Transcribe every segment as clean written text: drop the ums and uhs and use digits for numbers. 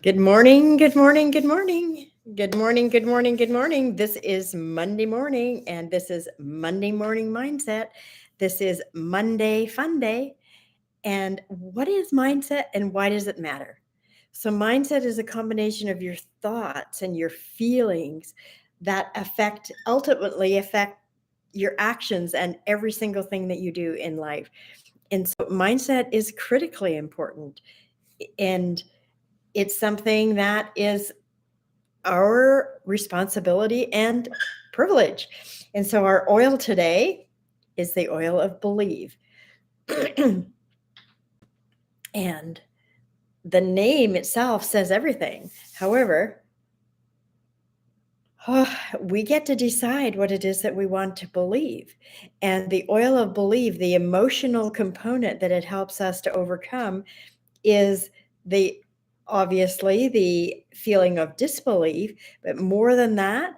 Good morning, good morning, good morning. Good morning, good morning, good morning. This is Monday morning, and this is Monday Morning Mindset. This is Monday Fun Day. And what is mindset and why does it matter? So, mindset is a combination of your thoughts and your feelings that ultimately affect your actions and every single thing that you do in life. And so, mindset is critically important. And it's something that is our responsibility and privilege. And so our oil today is the oil of believe. And the name itself says everything. However, we get to decide what it is that we want to believe. And the oil of believe, the emotional component that it helps us to overcome, is the obviously the feeling of disbelief, but more than that,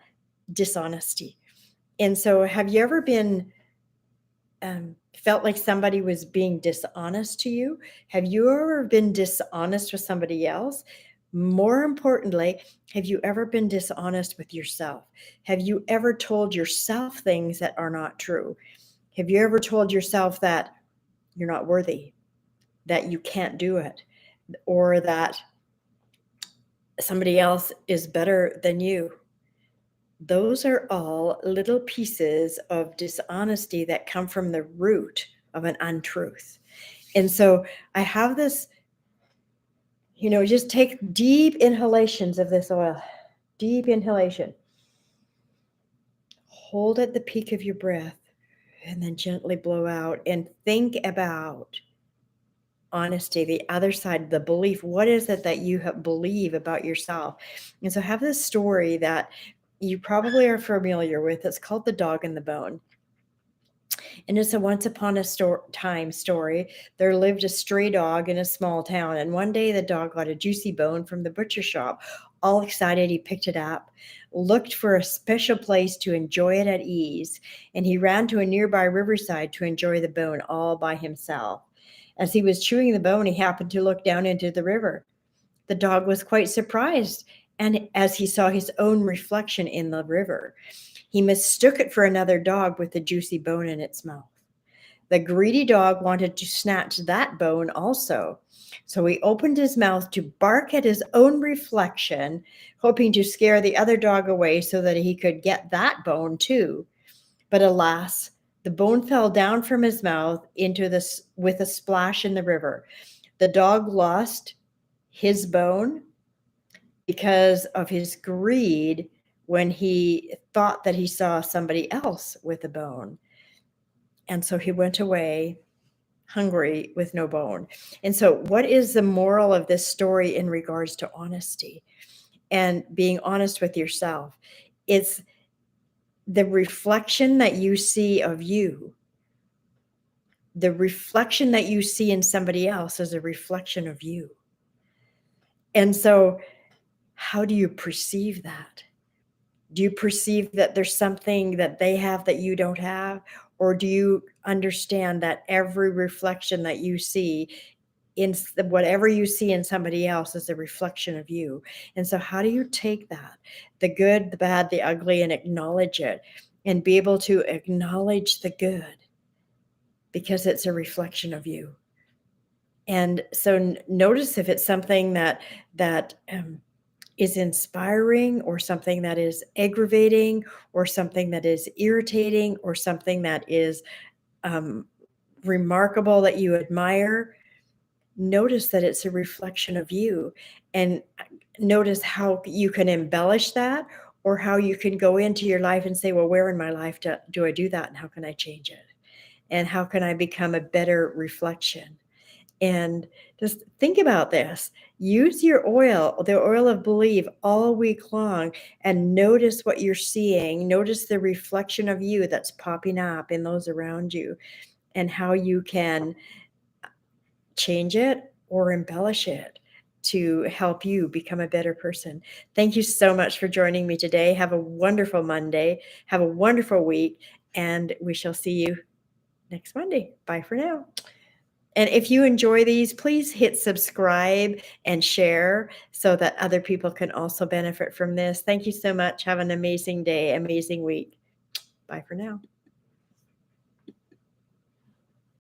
dishonesty. And so, have you ever been felt like somebody was being dishonest to you? Have you ever been dishonest with somebody else? More importantly, have you ever been dishonest with yourself? Have you ever told yourself things that are not true? Have you ever told yourself that you're not worthy, that you can't do it, or that somebody else is better than you? Those are all little pieces of dishonesty that come from the root of an untruth. And so I have this, just take deep inhalations of this oil, deep inhalation. Hold at the peak of your breath and then gently blow out and think about honesty, the other side, the belief. What is it that you believe about yourself? And so I have this story that you probably are familiar with. It's called The Dog and the Bone. And it's a once upon a time story. There lived a stray dog in a small town, and one day the dog got a juicy bone from the butcher shop. All excited, he picked it up, looked for a special place to enjoy it at ease, and he ran to a nearby riverside to enjoy the bone all by himself. As he was chewing the bone, he happened to look down into the river. The dog was quite surprised, and as he saw his own reflection in the river, he mistook it for another dog with a juicy bone in its mouth. The greedy dog wanted to snatch that bone also. So he opened his mouth to bark at his own reflection, hoping to scare the other dog away so that he could get that bone too. But alas, the bone fell down from his mouth into this with a splash in the river. The dog lost his bone because of his greed when he thought that he saw somebody else with a bone. And so he went away hungry with no bone. And so, what is the moral of this story in regards to honesty and being honest with yourself? It's the reflection that you see of you. The reflection that you see in somebody else is a reflection of you. And so, how do you perceive that? Do you perceive that there's something that they have that you don't have? Or do you understand that every reflection that you see in whatever you see in somebody else is a reflection of you? And so, how do you take that, the good, the bad, the ugly, and acknowledge it and be able to acknowledge the good because it's a reflection of you? And so, notice if it's something that is inspiring or something that is aggravating or something that is irritating or something that is um, remarkable that you admire. Notice that it's a reflection of you, and notice how you can embellish that or how you can go into your life and say, well, where in my life do I do that, and how can I change it, and how can I become a better reflection? And just think about this. Use your oil, the oil of believe, all week long, and notice what you're seeing. Notice the reflection of you that's popping up in those around you, and how you can change it or embellish it to help you become a better person. Thank you so much for joining me today. Have a wonderful Monday. Have a wonderful week, and we shall see you next Monday. Bye for now. And if you enjoy these, please hit subscribe and share so that other people can also benefit from this. Thank you so much. Have an amazing day, amazing week. Bye for now.